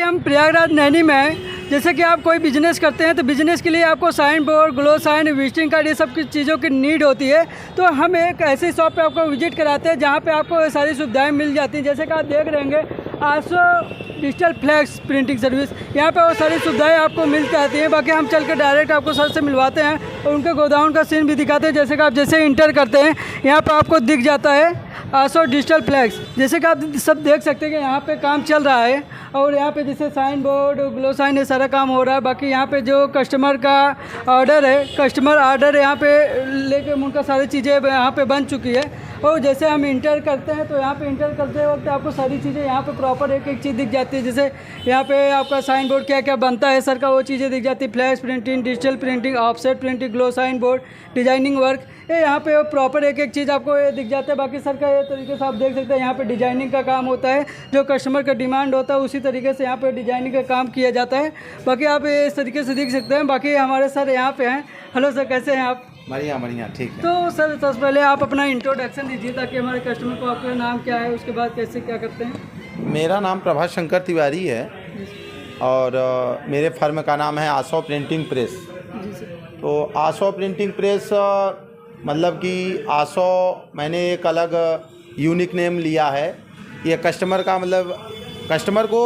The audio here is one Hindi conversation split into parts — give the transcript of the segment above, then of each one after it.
हम प्रयागराज नैनी में हैं। जैसे कि आप कोई बिजनेस करते हैं तो बिजनेस के लिए आपको sign board, glow sign, visiting card, ये सब की चीज़ों की नीड होती है। तो हम एक ऐसी शॉप पे आपको विजिट कराते हैं जहाँ पे आपको ये सारी सुविधाएं मिल जाती हैं। जैसे कि आप देख रहे होंगे आसो डिजिटल फ्लैक्स प्रिंटिंग सर्विस, यहाँ पे वो सारी सुविधाएं आपको मिल जाती हैं। बाकी हम चल के डायरेक्ट आपको सर से मिलवाते हैं और उनके गोदाउन का सीन भी दिखाते हैं। जैसे कि आप जैसे इंटर करते हैं यहाँ पर आपको दिख जाता है आसो डिजिटल फ्लैक्स। जैसे कि आप सब देख सकते हैं कि यहाँ पे काम चल रहा है और यहाँ पे जैसे साइन बोर्ड, ग्लो साइन, ये सारा काम हो रहा है। बाकी यहाँ पे जो कस्टमर का ऑर्डर है, कस्टमर ऑर्डर यहाँ पे लेके उनका सारी चीज़ें यहाँ पे बन चुकी है। और जैसे हम इंटर करते हैं तो यहाँ पे इंटर करते वक्त आपको सारी चीज़ें यहाँ पे प्रॉपर एक एक चीज़ दिख जाती है। जैसे यहाँ पे आपका साइन बोर्ड क्या क्या बनता है सर का, वो चीज़ें दिख जाती है। Flash printing, digital printing, offset printing, glow sign board, designing work, ये यहाँ पे प्रॉपर एक एक चीज़ आपको ये दिख जाता है। बाकी सर का ये तरीके से आप देख सकते हैं यहाँ पे डिजाइनिंग का काम होता है, जो कस्टमर का डिमांड होता है उसी तरीके से यहाँ पे डिजाइनिंग का काम किया जाता है। बाकी आप ये इस तरीके से देख सकते हैं। बाकी हमारे सर यहाँ पे हैं। हेलो सर, कैसे हैं आप? बढ़िया बढ़िया, ठीक है। तो सर सबसे पहले आप अपना इंट्रोडक्शन दीजिए ताकि हमारे कस्टमर को आपका नाम क्या है, उसके बाद कैसे क्या करते हैं। मेरा नाम प्रभास शंकर तिवारी है और मेरे फर्म का नाम है आसो प्रिंटिंग प्रेस। जी सर। तो आसो प्रिंटिंग प्रेस मतलब कि आसो मैंने एक अलग यूनिक नेम लिया है। ये कस्टमर का मतलब कस्टमर को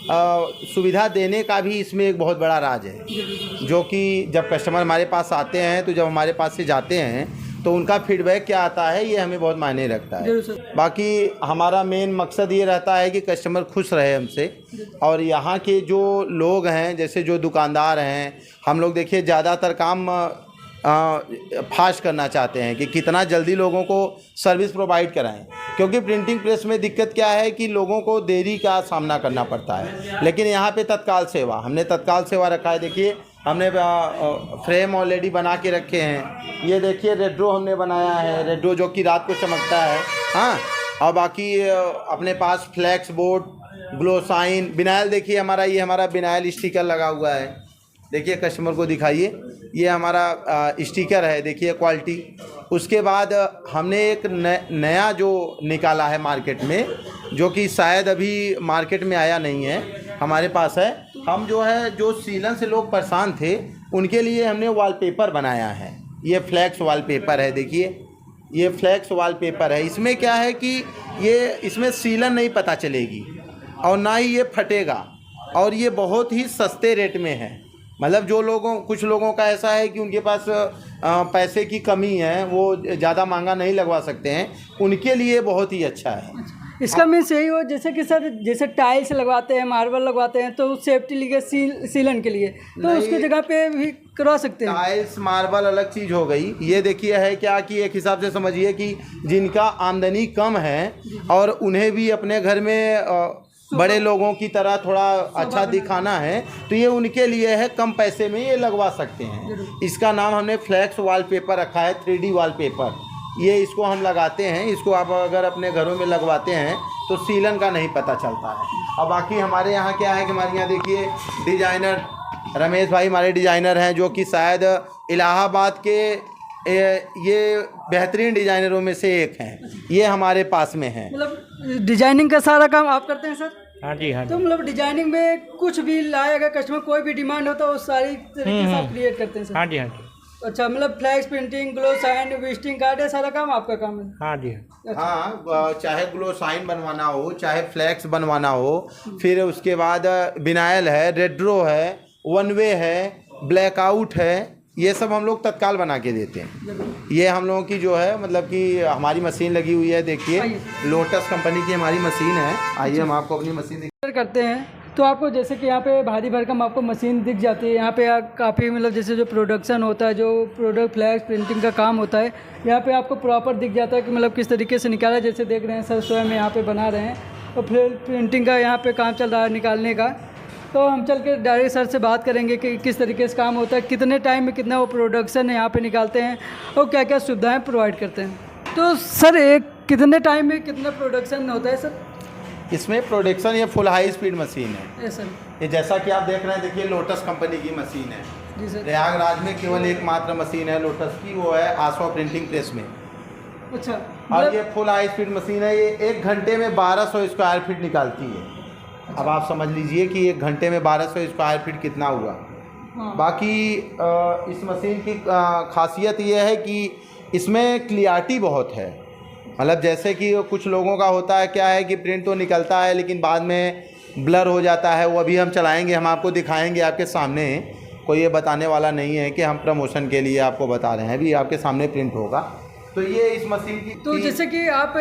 सुविधा देने का भी इसमें एक बहुत बड़ा राज है, जो कि जब कस्टमर हमारे पास आते हैं तो जब हमारे पास से जाते हैं तो उनका फीडबैक क्या आता है ये हमें बहुत मायने रखता है। बाकी हमारा मेन मकसद ये रहता है कि कस्टमर खुश रहे हमसे। और यहाँ के जो लोग हैं, जैसे जो दुकानदार हैं, हम लोग देखिए ज़्यादातर काम फास्ट करना चाहते हैं कि कितना जल्दी लोगों को सर्विस प्रोवाइड कराएं, क्योंकि प्रिंटिंग प्रेस में दिक्कत क्या है कि लोगों को देरी का सामना करना पड़ता है। लेकिन यहाँ पे तत्काल सेवा, हमने तत्काल सेवा रखा है। देखिए हमने फ्रेम ऑलरेडी बना के रखे हैं। ये देखिए रेड्रो हमने बनाया है, रेड्रो जो कि रात को चमकता है। हाँ, और बाकी अपने पास flex board, glow sign, vinyl, देखिए हमारा ये हमारा विनाइल स्टिकर लगा हुआ है। देखिए कस्टमर को दिखाइए, ये हमारा स्टिकर है, देखिए क्वालिटी। उसके बाद हमने एक नया जो निकाला है मार्केट में, जो कि शायद अभी मार्केट में आया नहीं है, हमारे पास है। हम जो है जो सीलन से लोग परेशान थे उनके लिए हमने वॉलपेपर बनाया है। ये फ्लैक्स वॉलपेपर है, देखिए ये फ्लैक्स वॉलपेपर है। इसमें क्या है कि ये इसमें सीलन नहीं पता चलेगी और ना ही ये फटेगा, और ये बहुत ही सस्ते रेट में है। मतलब जो लोगों कुछ लोगों का ऐसा है कि उनके पास पैसे की कमी है, वो ज़्यादा महंगा नहीं लगवा सकते हैं, उनके लिए बहुत ही अच्छा है। इसका मीन्स यही हो जैसे कि सर जैसे टाइल्स लगवाते हैं, मार्बल लगवाते हैं तो सेफ्टी लिए सीलन के लिए तो उसकी जगह पे भी करवा सकते हैं। टाइल्स मार्बल अलग चीज़ हो गई। ये देखिए है क्या कि एक हिसाब से समझिए कि जिनका आमदनी कम है और उन्हें भी अपने घर में बड़े लोगों की तरह थोड़ा अच्छा दिखाना है, तो ये उनके लिए है, कम पैसे में ये लगवा सकते हैं। इसका नाम हमने फ्लैक्स वॉलपेपर रखा है, 3D वॉलपेपर। ये इसको हम लगाते हैं, इसको आप अगर अपने घरों में लगवाते हैं तो सीलन का नहीं पता चलता है। और बाकी हमारे यहाँ क्या है कि हमारे यहाँ देखिए डिजाइनर रमेश भाई हमारे डिजाइनर हैं, जो कि शायद इलाहाबाद के ये बेहतरीन डिजाइनरों में से एक हैं। ये हमारे पास में हैं। मतलब डिजाइनिंग का सारा काम आप करते हैं सर? हाँ जी, हाँ जी। तो मतलब डिजाइनिंग में कुछ भी लाएगा कस्टमर, कोई भी डिमांड होता है वो सारी तरीके से आप क्रिएट करते हैं सर? हाँ जी, हाँ जी। अच्छा, मतलब flex printing, glow sign, visiting card, ये सारा काम आपका काम है? हाँ जी। हाँ, चाहे ग्लो साइन बनवाना हो, चाहे फ्लैक्स बनवाना हो, फिर उसके बाद विनाइल है, रेड्रो है, वन वे है, ब्लैकआउट है, ये सब हम लोग तत्काल बना के देते हैं। ये हम लोगों की जो है मतलब कि हमारी मशीन लगी हुई है, देखिए लोटस कंपनी की हमारी मशीन है। आइए हम आपको अपनी मशीन करते हैं तो आपको जैसे कि यहाँ पे भारी भरकम आपको मशीन दिख जाती है। यहाँ पे काफ़ी मतलब जैसे जो प्रोडक्शन होता है, जो प्रोडक्ट फ्लैक्स प्रिंटिंग का काम होता है, यहाँ पे आपको प्रॉपर दिख जाता है कि मतलब किस तरीके से निकाला। जैसे देख रहे हैं सर स्वयं यहाँ पे बना रहे हैं और फिर प्रिंटिंग का यहाँ पे काम चल रहा है निकालने का। तो हम चल के डायरेक्ट सर से बात करेंगे कि किस तरीके से काम होता है, कितने टाइम में कितना वो प्रोडक्शन यहाँ पे निकालते हैं और क्या क्या सुविधाएं प्रोवाइड करते हैं। तो सर एक कितने टाइम में कितना प्रोडक्शन होता है सर? इसमें प्रोडक्शन ये फुल हाई स्पीड मशीन है। सर ये जैसा कि आप देख रहे हैं, देखिए लोटस कंपनी की मशीन है। जी सर। प्रयागराज में केवल एकमात्र मशीन है लोटस की, वो है आसो प्रिंटिंग प्रेस में। अच्छा, और ये फुल हाई स्पीड मशीन है। ये 1 घंटे में 1200 स्क्वायर फीट निकालती है। अब आप समझ लीजिए कि 1 घंटे में 1200 स्क्वायर फीट कितना हुआ। हाँ। बाकी इस मशीन की खासियत ये है कि इसमें क्लियरिटी बहुत है। मतलब जैसे कि कुछ लोगों का होता है, क्या है कि प्रिंट तो निकलता है लेकिन बाद में ब्लर हो जाता है। वो अभी हम चलाएंगे, हम आपको दिखाएंगे आपके सामने। कोई ये बताने वाला नहीं है कि हम प्रमोशन के लिए आपको बता रहे हैं, अभी आपके सामने प्रिंट होगा। तो ये इस मशीन की तो जैसे कि आप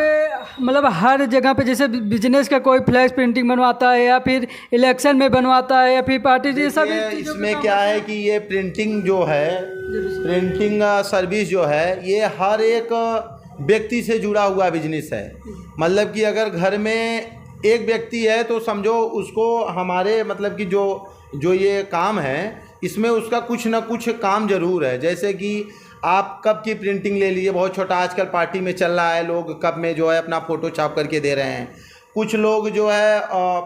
मतलब हर जगह पे जैसे बिजनेस का कोई फ्लैक्स प्रिंटिंग बनवाता है या फिर इलेक्शन में बनवाता है या फिर पार्टी, ये सब इसमें क्या है कि ये प्रिंटिंग जो है, प्रिंटिंग सर्विस जो है, ये हर एक व्यक्ति से जुड़ा हुआ बिजनेस है। मतलब कि अगर घर में एक व्यक्ति है तो समझो उसको हमारे मतलब कि जो ये काम है इसमें उसका कुछ ना कुछ काम ज़रूर है। जैसे कि आप कप की प्रिंटिंग ले लीजिए, बहुत छोटा आजकल पार्टी में चल रहा है, लोग कप में जो है अपना फ़ोटो छाप करके दे रहे हैं। कुछ लोग जो है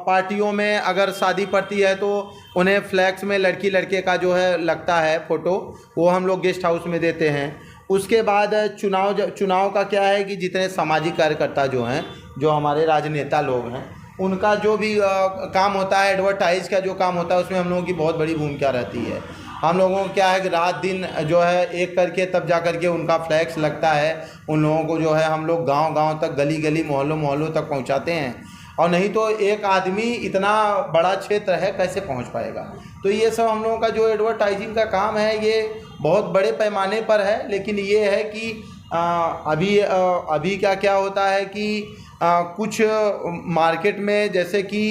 पार्टियों में अगर शादी पड़ती है तो उन्हें फ्लैक्स में लड़की लड़के का जो है लगता है फ़ोटो, वो हम लोग गेस्ट हाउस में देते हैं। उसके बाद चुनाव का क्या है कि जितने सामाजिक कार्यकर्ता जो हैं, जो हमारे राजनेता लोग हैं, उनका जो भी काम होता है, एडवर्टाइज़ का जो काम होता है, उसमें हम लोगों की बहुत बड़ी भूमिका रहती है। हम लोगों को क्या है कि रात दिन जो है एक करके तब जा करके उनका फ्लैक्स लगता है। उन लोगों को जो है हम लोग गांव-गांव तक, गली-गली, मोहल्लों तक पहुंचाते हैं। और नहीं तो एक आदमी इतना बड़ा क्षेत्र है कैसे पहुंच पाएगा। तो ये सब हम लोगों का जो एडवर्टाइजिंग का काम है ये बहुत बड़े पैमाने पर है। लेकिन ये है कि अभी क्या होता है कि कुछ मार्केट में जैसे कि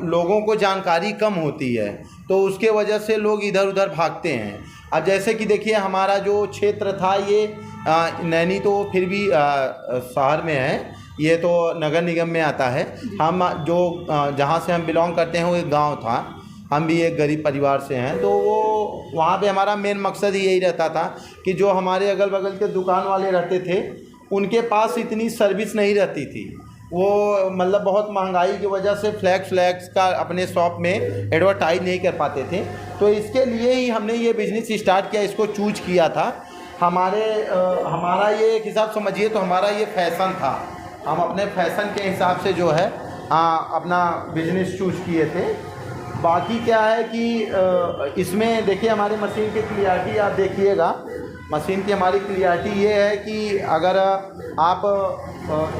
लोगों को जानकारी कम होती है, तो उसके वजह से लोग इधर उधर भागते हैं। अब जैसे कि देखिए हमारा जो क्षेत्र था ये नैनी तो फिर भी शहर में है, ये तो नगर निगम में आता है। हम जो जहाँ से हम बिलोंग करते हैं वो एक गांव था, हम भी एक गरीब परिवार से हैं। तो वो वहाँ पे हमारा मेन मकसद ही यही रहता था कि जो हमारे अगल बगल के दुकान वाले रहते थे उनके पास इतनी सर्विस नहीं रहती थी। वो मतलब बहुत महंगाई की वजह से फ्लैक्स का अपने शॉप में एडवर्टाइज नहीं कर पाते थे। तो इसके लिए ही हमने ये बिज़नेस स्टार्ट किया, इसको चूज किया था। हमारा ये एक हिसाब समझिए तो हमारा ये फैशन था। हम अपने फैशन के हिसाब से जो है अपना बिज़नेस चूज किए थे। बाकी क्या है कि इसमें देखिए हमारी मशीन की क्लियरिटी आप देखिएगा। मशीन की हमारी क्लियरिटी ये है कि अगर आप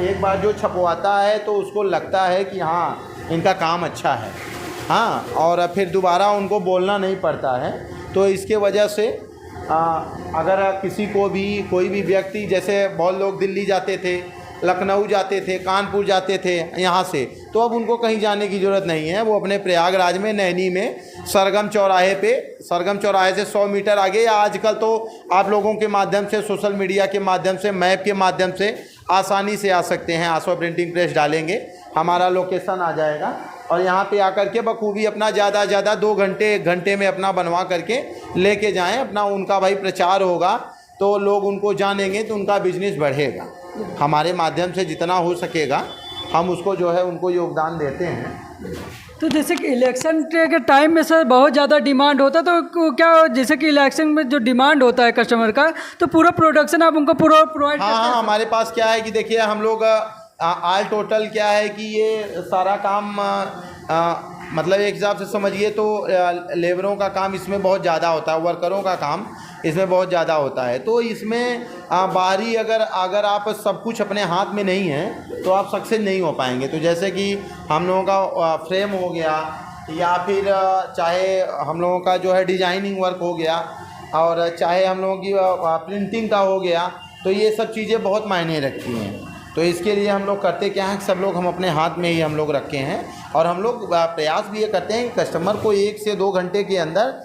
एक बार जो छपवाता है तो उसको लगता है कि हाँ इनका काम अच्छा है, हाँ, और फिर दोबारा उनको बोलना नहीं पड़ता है। तो इसके वजह से अगर किसी को भी कोई भी व्यक्ति, जैसे बहुत लोग दिल्ली जाते थे, लखनऊ जाते थे, कानपुर जाते थे यहाँ से, तो अब उनको कहीं जाने की ज़रूरत नहीं है। वो अपने प्रयागराज में नैनी में सरगम चौराहे से 100 मीटर आगे, या आजकल तो आप लोगों के माध्यम से, सोशल मीडिया के माध्यम से, मैप के माध्यम से आसानी से आ सकते हैं। आसो प्रिंटिंग प्रेस डालेंगे, हमारा लोकेशन आ जाएगा और यहाँ पे आकर के बखूबी अपना ज़्यादा 2 घंटे 1 घंटे में अपना बनवा करके लेके जाएं। अपना उनका भाई प्रचार होगा तो लोग उनको जानेंगे तो उनका बिजनेस बढ़ेगा। हमारे माध्यम से जितना हो सकेगा हम उसको जो है उनको योगदान देते हैं। तो जैसे कि इलेक्शन के टाइम में सर बहुत ज़्यादा डिमांड होता है, तो क्या जैसे कि इलेक्शन में जो डिमांड होता है कस्टमर का, तो पूरा प्रोडक्शन आप उनको पूरा प्रोवाइड करते हैं? हाँ, हमारे पास क्या है कि देखिए हम लोग ऑल टोटल क्या है कि ये सारा काम मतलब एक हिसाब से समझिए तो लेबरों का काम इसमें बहुत ज़्यादा होता है, वर्करों का काम इसमें बहुत ज़्यादा होता है। तो इसमें बाहरी अगर आप सब कुछ अपने हाथ में नहीं है तो आप सक्सेस नहीं हो पाएंगे। तो जैसे कि हम लोगों का फ्रेम हो गया, या फिर चाहे हम लोगों का जो है डिजाइनिंग वर्क हो गया, और चाहे हम लोगों की प्रिंटिंग का हो गया, तो ये सब चीज़ें बहुत मायने रखती हैं। तो इसके लिए हम लोग करते क्या हैं, सब लोग हम अपने हाथ में ही हम लोग रखे हैं। और हम लोग प्रयास भी ये करते हैं कि कस्टमर को 1 से 2 घंटे के अंदर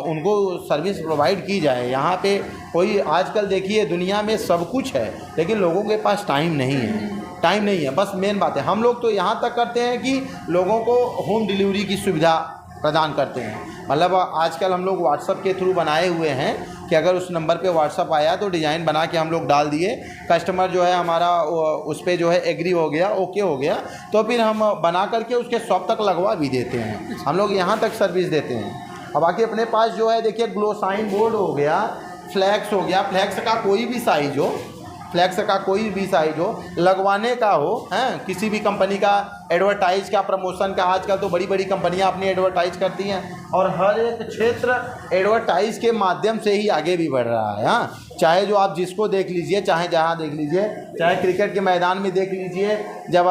उनको सर्विस प्रोवाइड की जाए। यहाँ पे कोई आजकल देखिए दुनिया में सब कुछ है लेकिन लोगों के पास टाइम नहीं है। बस मेन बात है, हम लोग तो यहाँ तक करते हैं कि लोगों को होम डिलीवरी की सुविधा प्रदान करते हैं। मतलब आजकल हम लोग व्हाट्सअप के थ्रू बनाए हुए हैं कि अगर उस नंबर पे व्हाट्सअप आया तो डिज़ाइन बना के हम लोग डाल दिए, कस्टमर जो है हमारा उस पर जो है एग्री हो गया, ओके हो गया, तो फिर हम बना करके उसके शॉप तक लगवा भी देते हैं। हम लोग यहाँ तक सर्विस देते हैं। और बाकी अपने पास जो है देखिए ग्लो साइन बोर्ड हो गया, फ्लैक्स हो गया, फ्लैक्स का कोई भी साइज हो, लगवाने का हो, हैं, किसी भी कंपनी का एडवर्टाइज का, प्रमोशन का, आजकल तो बड़ी बड़ी कंपनियां अपनी एडवर्टाइज करती हैं और हर एक क्षेत्र एडवर्टाइज के माध्यम से ही आगे भी बढ़ रहा है। हाँ, चाहे जो आप जिसको देख लीजिए, चाहे जहाँ देख लीजिए, चाहे क्रिकेट के मैदान में देख लीजिए, जब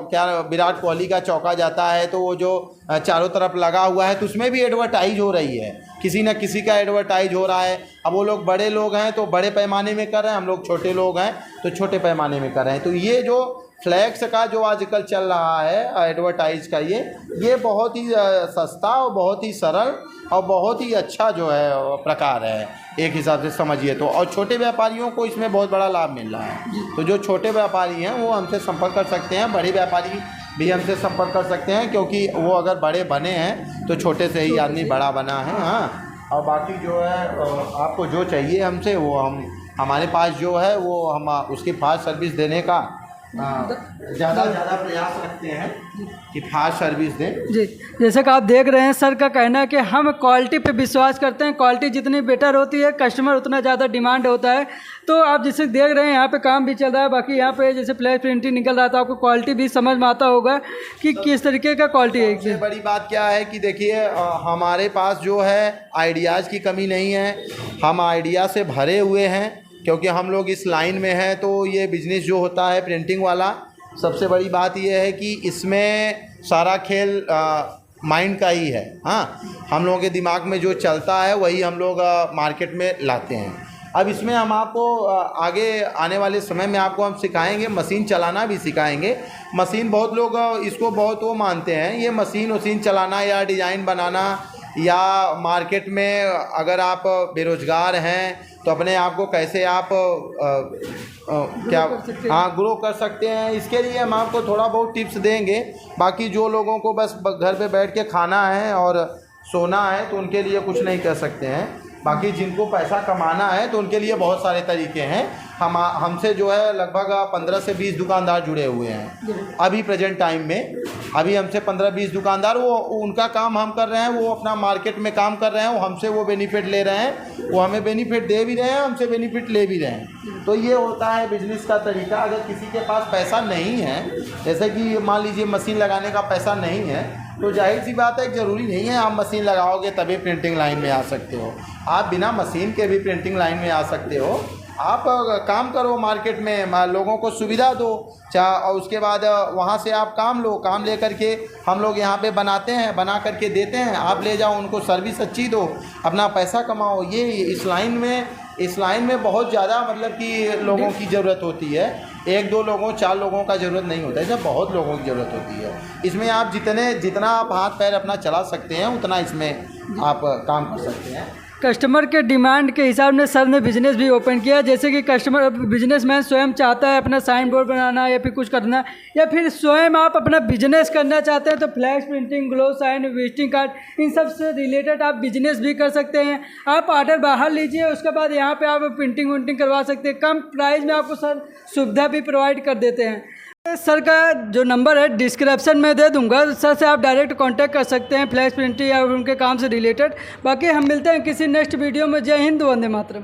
क्या विराट कोहली का चौका जाता है तो वो जो चारों तरफ लगा हुआ है तो उसमें भी एडवर्टाइज हो रही है, किसी न किसी का एडवर्टाइज हो रहा है। अब वो लोग बड़े लोग हैं तो बड़े पैमाने में कर रहे हैं, हम लोग छोटे लोग हैं तो छोटे पैमाने में कर रहे हैं। तो ये जो फ्लैक्स का जो आजकल चल रहा है एडवर्टाइज का, ये बहुत ही सस्ता और बहुत ही सरल और बहुत ही अच्छा जो है प्रकार है एक हिसाब से समझिए तो। और छोटे व्यापारियों को इसमें बहुत बड़ा लाभ मिल रहा है। तो जो छोटे व्यापारी हैं वो हमसे संपर्क कर सकते हैं, बड़े व्यापारी भी हमसे संपर्क कर सकते हैं, क्योंकि वो अगर बड़े बने हैं तो छोटे से ही आदमी बड़ा बना है। हाँ, और बाकी जो है आपको जो चाहिए हमसे वो हमारे पास जो है वो हम उसकी फास्ट सर्विस देने का ज़्यादा प्रयास रखते हैं कि फास्ट सर्विस दें। जी, जैसे कि आप देख रहे हैं, सर का कहना है कि हम क्वालिटी पे विश्वास करते हैं, क्वालिटी जितनी बेटर होती है कस्टमर उतना ज़्यादा डिमांड होता है। तो आप जैसे देख रहे हैं यहाँ पे काम भी चल रहा है, बाकी यहाँ पे जैसे फ्लैश प्रिंटिंग निकल रहा था, आपको क्वालिटी भी समझ में आता होगा कि किस तरीके का क्वालिटी है। सबसे बड़ी बात क्या है कि देखिए हमारे पास जो है आइडियाज़ की कमी नहीं है, हम आइडिया से भरे हुए हैं, क्योंकि हम लोग इस लाइन में हैं। तो ये बिज़नेस जो होता है प्रिंटिंग वाला, सबसे बड़ी बात ये है कि इसमें सारा खेल माइंड का ही है। हाँ, हम लोगों के दिमाग में जो चलता है वही हम लोग मार्केट में लाते हैं। अब इसमें हम आपको आगे आने वाले समय में आपको हम सिखाएंगे, मशीन चलाना भी सिखाएंगे। मशीन बहुत लोग इसको बहुत वो मानते हैं, ये मशीन चलाना या डिज़ाइन बनाना, या मार्केट में अगर आप बेरोज़गार हैं तो अपने आप को कैसे आप ग्रो कर सकते हैं, इसके लिए हम आपको थोड़ा बहुत टिप्स देंगे। बाकी जो लोगों को बस घर पे बैठ के खाना है और सोना है तो उनके लिए कुछ नहीं कर सकते हैं। बाकी जिनको पैसा कमाना है तो उनके लिए बहुत सारे तरीके हैं। हमसे जो है लगभग 15 से 20 दुकानदार जुड़े हुए हैं अभी प्रेजेंट टाइम में। अभी हमसे 15-20 दुकानदार, वो उनका काम हम कर रहे हैं, वो अपना मार्केट में काम कर रहे हैं, वो हमसे वो बेनिफिट ले रहे हैं, वो हमें बेनिफिट दे भी रहे हैं, हमसे बेनिफिट ले भी रहे हैं। तो ये होता है बिजनेस का तरीका। अगर किसी के पास पैसा नहीं है, जैसे कि मान लीजिए मशीन लगाने का पैसा नहीं है, तो जाहिर सी बात है, ज़रूरी नहीं है आप मशीन लगाओगे तभी प्रिंटिंग लाइन में आ सकते हो। आप बिना मशीन के भी प्रिंटिंग लाइन में आ सकते हो। आप काम करो मार्केट में, लोगों को सुविधा दो, और उसके बाद वहाँ से आप काम लो, काम ले करके हम लोग यहाँ पे बनाते हैं, बना करके देते हैं, आप ले जाओ, उनको सर्विस अच्छी दो, अपना पैसा कमाओ। ये इस लाइन में बहुत ज़्यादा मतलब कि लोगों की ज़रूरत होती है। 1-2 लोगों 4 लोगों का ज़रूरत नहीं होता है, इसमें बहुत लोगों की ज़रूरत होती है। इसमें आप जितना आप हाथ पैर अपना चला सकते हैं उतना इसमें आप काम कर सकते हैं। कस्टमर के डिमांड के हिसाब से सर ने बिज़नेस भी ओपन किया। जैसे कि कस्टमर बिजनेसमैन स्वयं चाहता है अपना साइन बोर्ड बनाना या फिर कुछ करना, या फिर स्वयं आप अपना बिजनेस करना चाहते हैं तो flex printing, glow sign, visiting card, इन सब से रिलेटेड आप बिजनेस भी कर सकते हैं। आप ऑर्डर बाहर लीजिए, उसके बाद यहाँ पे आप प्रिंटिंग विंटिंग करवा सकते हैं। कम प्राइस में आपको सर सुविधा भी प्रोवाइड कर देते हैं। सर का जो नंबर है डिस्क्रिप्शन में दे दूंगा, सर से आप डायरेक्ट कांटेक्ट कर सकते हैं फ्लैक्स प्रिंटिंग या उनके काम से रिलेटेड। बाकी हम मिलते हैं किसी नेक्स्ट वीडियो में। जय हिंद, वंदे मातरम।